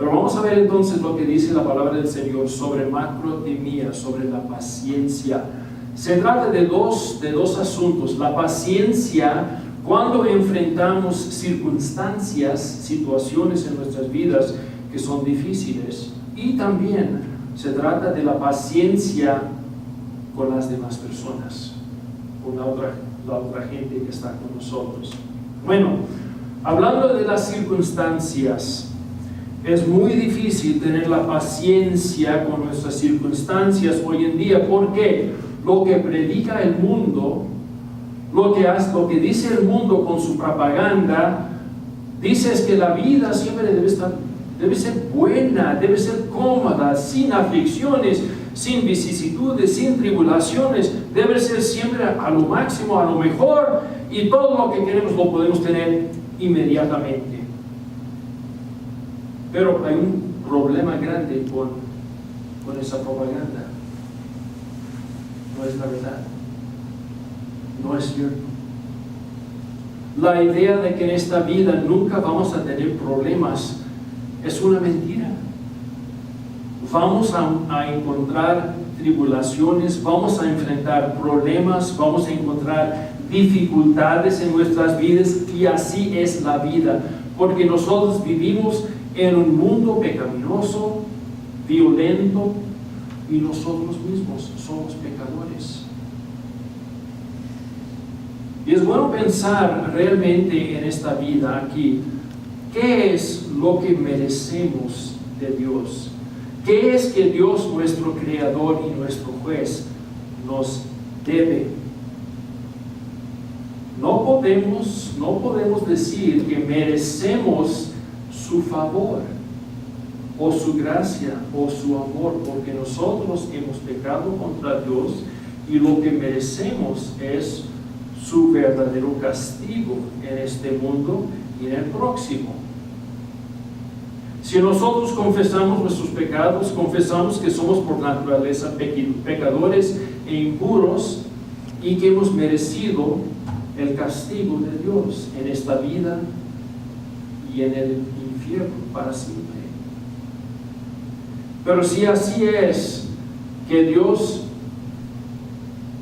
Pero vamos a ver entonces lo que dice la palabra del Señor sobre macrotemía, sobre la paciencia. Se trata de dos asuntos. La paciencia cuando enfrentamos circunstancias, situaciones en nuestras vidas que son difíciles. Y también se trata de la paciencia con las demás personas, con la otra gente que está con nosotros. Bueno, hablando de las circunstancias, es muy difícil tener la paciencia con nuestras circunstancias hoy en día, porque lo que predica el mundo, lo que dice el mundo con su propaganda, dice es que la vida siempre debe ser buena, debe ser cómoda, sin aflicciones, sin vicisitudes, sin tribulaciones, debe ser siempre a lo máximo, a lo mejor, y todo lo que queremos lo podemos tener inmediatamente. Pero hay un problema grande con esa propaganda. No es la verdad. No es cierto. La idea de que en esta vida nunca vamos a tener problemas es una mentira. Vamos a encontrar tribulaciones, vamos a enfrentar problemas, vamos a encontrar dificultades en nuestras vidas, y así es la vida, porque nosotros vivimos en un mundo pecaminoso, violento, y nosotros mismos somos pecadores. Y es bueno pensar realmente en esta vida aquí, ¿qué es lo que merecemos de Dios? ¿Qué es que Dios, nuestro Creador y nuestro Juez, nos debe? No podemos decir que merecemos su favor, o su gracia, o su amor, porque nosotros hemos pecado contra Dios, y lo que merecemos es su verdadero castigo en este mundo y en el próximo. Si nosotros confesamos nuestros pecados, confesamos que somos por naturaleza pecadores e impuros, y que hemos merecido el castigo de Dios en esta vida y en el infierno para siempre. Pero si así es, que Dios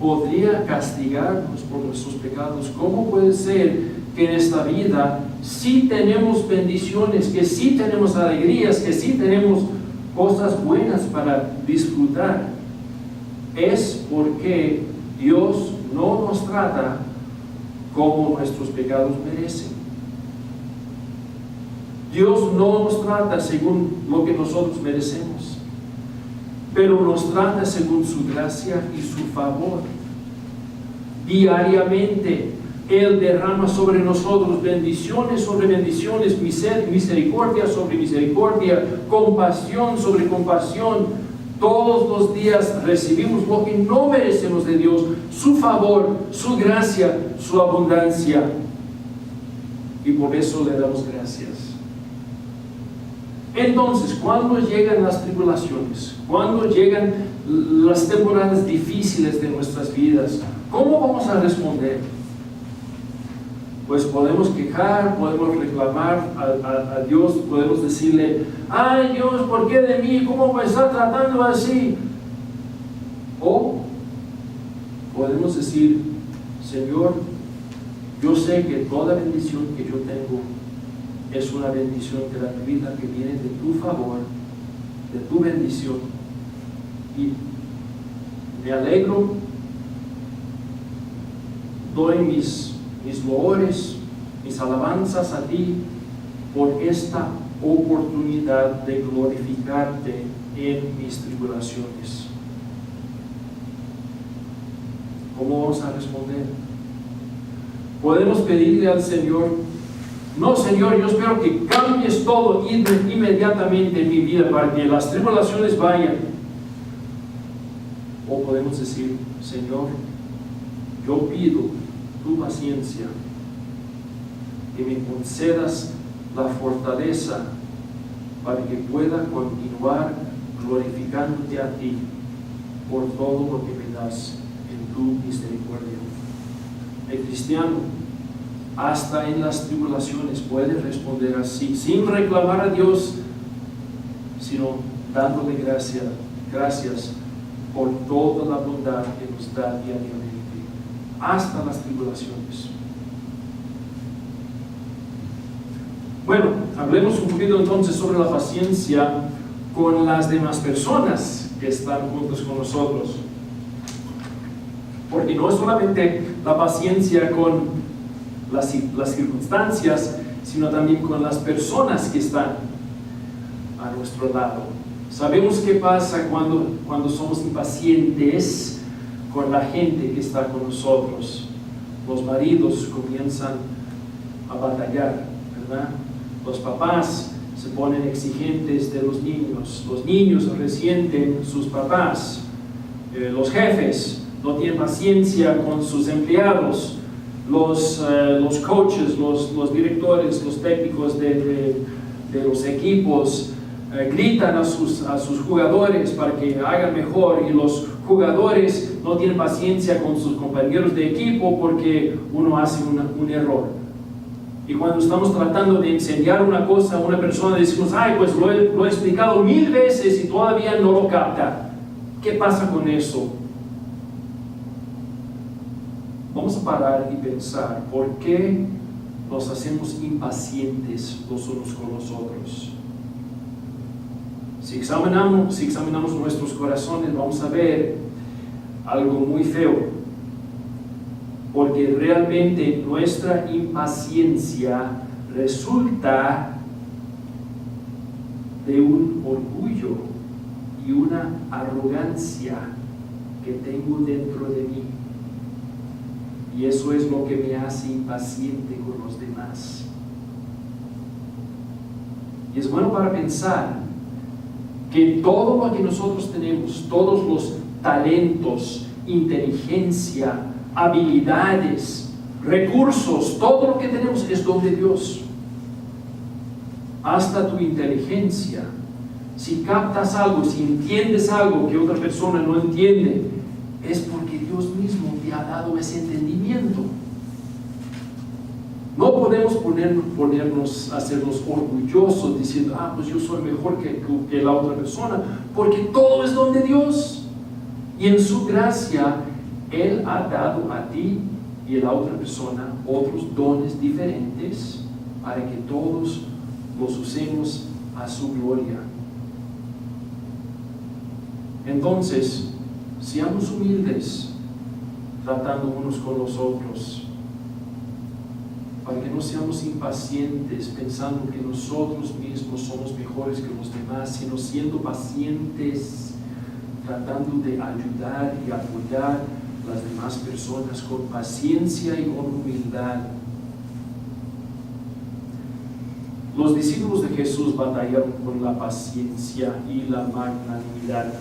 podría castigarnos por nuestros pecados, ¿cómo puede ser que en esta vida sí tenemos bendiciones, que sí tenemos alegrías, que sí tenemos cosas buenas para disfrutar? Es porque Dios no nos trata como nuestros pecados merecen. Dios no nos trata según lo que nosotros merecemos, pero nos trata según su gracia y su favor. Diariamente Él derrama sobre nosotros bendiciones sobre bendiciones, misericordia sobre misericordia, compasión sobre compasión. Todos los días recibimos lo que no merecemos de Dios, su favor, su gracia, su abundancia, y por eso le damos gracias. Entonces, cuando llegan las tribulaciones, cuando llegan las temporadas difíciles de nuestras vidas, ¿cómo vamos a responder? Pues podemos quejar, podemos reclamar a Dios, podemos decirle: ay Dios, ¿por qué de mí? ¿Cómo me está tratando así? O podemos decir: Señor, yo sé que toda bendición que yo tengo es una bendición gratuita que viene de tu favor, de tu bendición, y me alegro, doy mis loores, mis alabanzas a ti por esta oportunidad de glorificarte en mis tribulaciones. ¿Cómo vamos a responder? Podemos pedirle al Señor: no, Señor, yo espero que cambies todo inmediatamente en mi vida para que las tribulaciones vayan. O podemos decir: Señor, yo pido tu paciencia, que me concedas la fortaleza para que pueda continuar glorificándote a ti por todo lo que me das en tu misericordia. El cristiano, hasta en las tribulaciones, puede responder así, sin reclamar a Dios sino dándole gracias por toda la bondad que nos da diariamente, hasta las tribulaciones. Bueno, hablemos un poquito entonces sobre la paciencia con las demás personas que están juntos con nosotros. Porque no es solamente la paciencia con las circunstancias, sino también con las personas que están a nuestro lado. Sabemos qué pasa cuando somos impacientes con la gente que está con nosotros. Los maridos comienzan a batallar, ¿verdad? Los papás se ponen exigentes de los niños resienten sus papás, los jefes no tienen paciencia con sus empleados, los coaches, los directores, los técnicos de los equipos gritan a sus jugadores para que hagan mejor, y los jugadores no tienen paciencia con sus compañeros de equipo porque uno hace un error. Y cuando estamos tratando de enseñar una cosa a una persona, decimos, ay, pues lo he explicado 1000 veces y todavía no lo capta. ¿Qué pasa con eso? Vamos a parar y pensar, ¿por qué nos hacemos impacientes los unos con los otros? Si examinamos nuestros corazones, vamos a ver algo muy feo. Porque realmente nuestra impaciencia resulta de un orgullo y una arrogancia que tengo dentro de mí. Y eso es lo que me hace impaciente con los demás. Y es bueno para pensar que todo lo que nosotros tenemos, todos los talentos, inteligencia, habilidades, recursos, todo lo que tenemos es don de Dios. Hasta tu inteligencia. Si captas algo, si entiendes algo que otra persona no entiende, es porque Dios mismo te ha dado ese entendimiento. No podemos ponernos a hacernos orgullosos diciendo, pues yo soy mejor que la otra persona, porque todo es don de Dios. Y en su gracia Él ha dado a ti y a la otra persona otros dones diferentes para que todos los usemos a su gloria. Entonces, seamos humildes, tratando unos con los otros, para que no seamos impacientes pensando que nosotros mismos somos mejores que los demás, sino siendo pacientes, tratando de ayudar y apoyar las demás personas con paciencia y con humildad. Los discípulos de Jesús batallaron con la paciencia y la magnanimidad.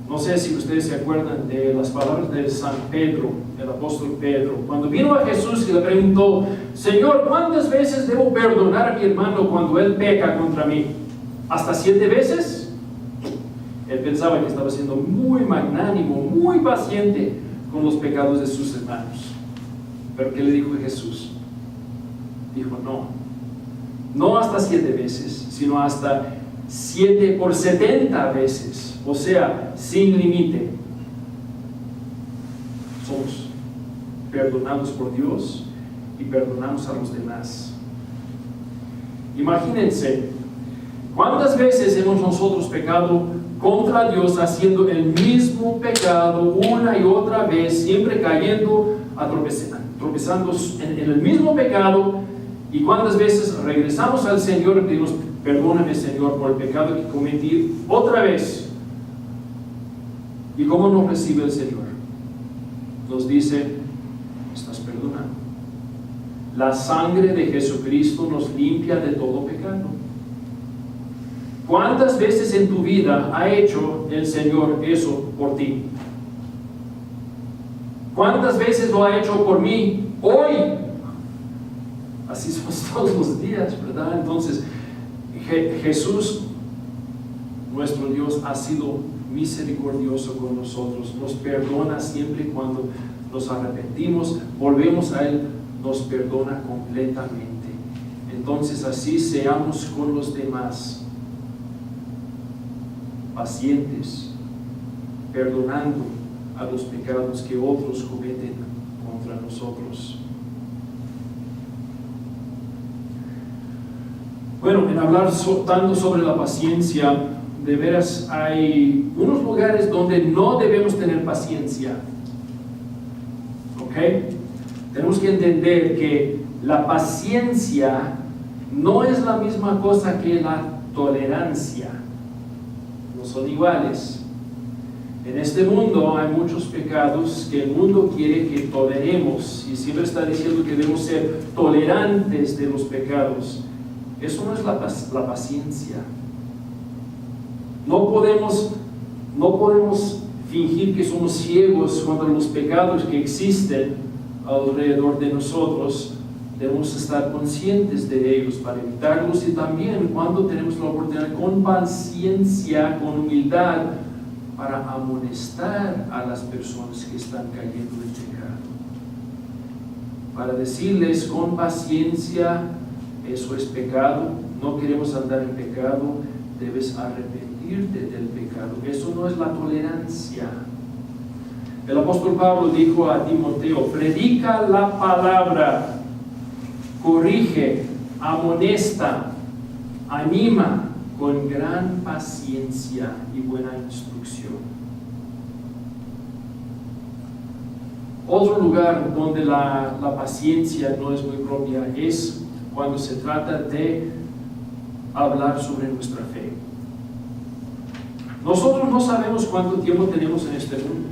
No sé si ustedes se acuerdan de las palabras de San Pedro, el apóstol Pedro, cuando vino a Jesús y le preguntó, Señor, ¿cuántas veces debo perdonar a mi hermano cuando él peca contra mí? ¿Hasta 7 veces? Él pensaba que estaba siendo muy magnánimo, muy paciente con los pecados de sus hermanos. Pero ¿qué le dijo Jesús? Dijo, no hasta 7 veces, sino hasta 7 por 70 veces. O sea, sin límite. Somos perdonados por Dios y perdonamos a los demás. Imagínense, ¿cuántas veces hemos nosotros pecado contra Dios haciendo el mismo pecado una y otra vez, siempre cayendo, tropezando en el mismo pecado? ¿Y cuántas veces regresamos al Señor y pedimos, perdóname Señor por el pecado que cometí otra vez? ¿Y cómo nos recibe el Señor? Nos dice, estás perdonado. La sangre de Jesucristo nos limpia de todo pecado. ¿Cuántas veces en tu vida ha hecho el Señor eso por ti? ¿Cuántas veces lo ha hecho por mí hoy? Así somos todos los días, ¿verdad? Entonces, Jesús, nuestro Dios, ha sido misericordioso con nosotros, nos perdona siempre cuando nos arrepentimos, volvemos a Él, nos perdona completamente. Entonces así seamos con los demás. pacientes, perdonando a los pecados que otros cometen contra nosotros. Bueno, en hablar tanto sobre la paciencia, de veras hay unos lugares donde no debemos tener paciencia. ¿Ok? Tenemos que entender que la paciencia no es la misma cosa que la tolerancia. No son iguales. En este mundo hay muchos pecados que el mundo quiere que toleremos y siempre está diciendo que debemos ser tolerantes de los pecados. Eso no es la paciencia. No podemos fingir que somos ciegos contra los pecados que existen alrededor de nosotros. Debemos estar conscientes de ellos para evitarlos y también cuando tenemos la oportunidad, con paciencia, con humildad, para amonestar a las personas que están cayendo en pecado. Para decirles con paciencia, eso es pecado, no queremos andar en pecado, debes arrepentirte del pecado. Eso no es la tolerancia. El apóstol Pablo dijo a Timoteo: predica la palabra, corrige, amonesta, anima con gran paciencia y buena instrucción. Otro lugar donde la paciencia no es muy propia es cuando se trata de hablar sobre nuestra fe. Nosotros no sabemos cuánto tiempo tenemos en este mundo.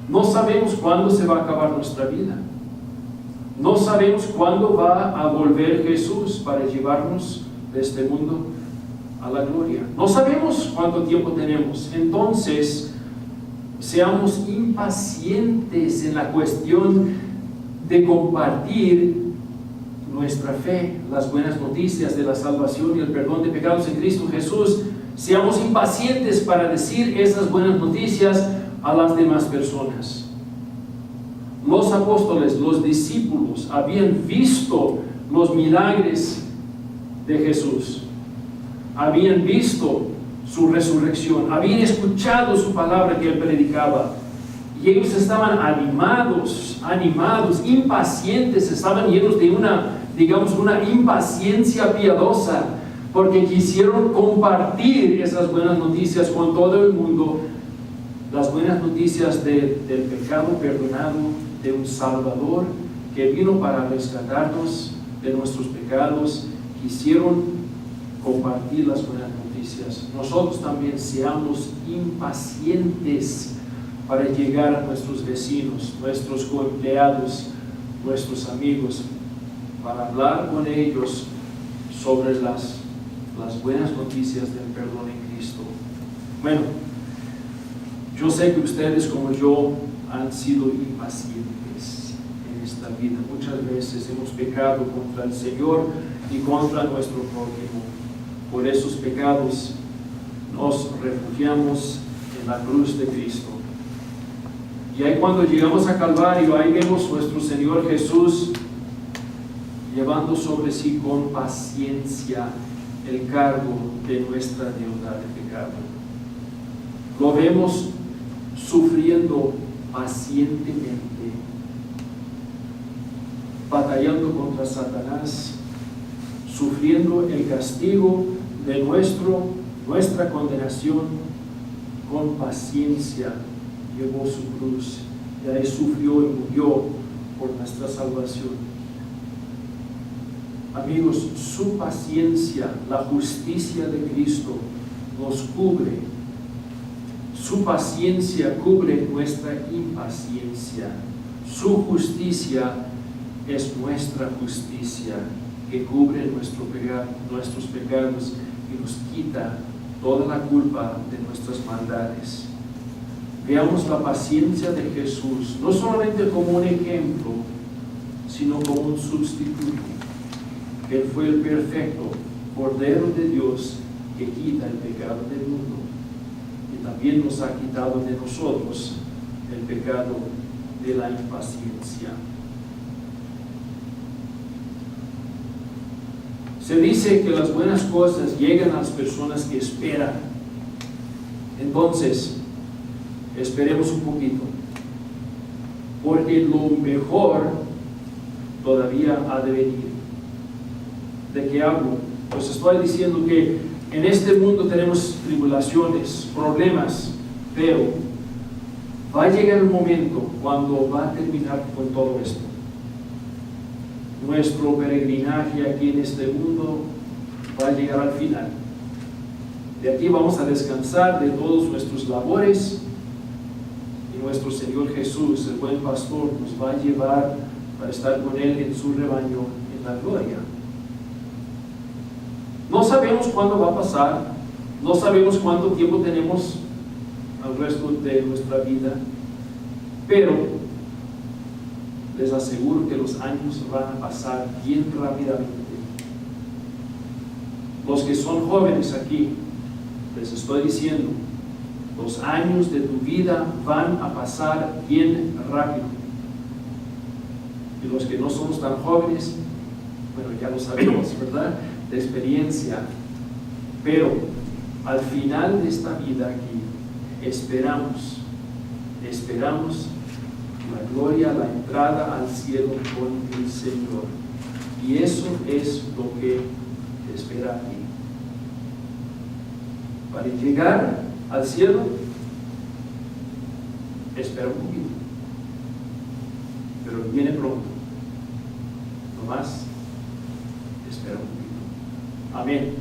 No sabemos cuándo se va a acabar nuestra vida. No sabemos cuándo va a volver Jesús para llevarnos de este mundo a la gloria. No sabemos cuánto tiempo tenemos. Entonces, seamos impacientes en la cuestión de compartir nuestra fe, las buenas noticias de la salvación y el perdón de pecados en Cristo Jesús. Seamos impacientes para decir esas buenas noticias a las demás personas. Los apóstoles, los discípulos, habían visto los milagros de Jesús, habían visto su resurrección, habían escuchado su palabra que él predicaba, y ellos estaban animados, impacientes, estaban llenos de una impaciencia piadosa, porque quisieron compartir esas buenas noticias con todo el mundo, las buenas noticias del pecado perdonado, de un Salvador que vino para rescatarnos de nuestros pecados. Quisieron compartir las buenas noticias. Nosotros también seamos impacientes para llegar a nuestros vecinos, nuestros coempleados, nuestros amigos, para hablar con ellos sobre las buenas noticias del perdón en Cristo. Bueno, yo sé que ustedes como yo han sido impacientes en esta vida. Muchas veces hemos pecado contra el Señor y contra nuestro prójimo. Por esos pecados nos refugiamos en la cruz de Cristo. Y ahí cuando llegamos a Calvario, ahí vemos nuestro Señor Jesús llevando sobre sí con paciencia el cargo de nuestra deuda de pecado. Lo vemos sufriendo pacientemente, batallando contra Satanás, sufriendo el castigo de nuestra condenación con paciencia. Llevó su cruz y ahí sufrió y murió por nuestra salvación. Amigos, su paciencia, la justicia de Cristo nos cubre. Su paciencia cubre nuestra impaciencia. Su justicia es nuestra justicia, que cubre nuestros pecados y nos quita toda la culpa de nuestras maldades. Veamos la paciencia de Jesús, no solamente como un ejemplo, sino como un sustituto. Él fue el perfecto Cordero de Dios que quita el pecado del mundo. Y también nos ha quitado de nosotros el pecado de la impaciencia. Se dice que las buenas cosas llegan a las personas que esperan. Entonces, esperemos un poquito, porque lo mejor todavía ha de venir. ¿De qué hablo? Pues estoy diciendo que en este mundo tenemos tribulaciones, problemas, pero va a llegar el momento cuando va a terminar con todo esto. Nuestro peregrinaje aquí en este mundo va a llegar al final. De aquí vamos a descansar de todos nuestros labores y nuestro Señor Jesús, el buen pastor, nos va a llevar para estar con Él en su rebaño en la gloria. No sabemos cuándo va a pasar, no sabemos cuánto tiempo tenemos al resto de nuestra vida, pero les aseguro que los años van a pasar bien rápidamente. Los que son jóvenes aquí, les estoy diciendo, los años de tu vida van a pasar bien rápido. Y los que no somos tan jóvenes, bueno, ya lo sabemos, ¿verdad? De experiencia. Pero al final de esta vida aquí, esperamos la gloria, la entrada al cielo con el Señor. Y eso es lo que te espera a ti. Para llegar al cielo, espera un poquito, pero viene pronto. No más, espera un poquito. Amén.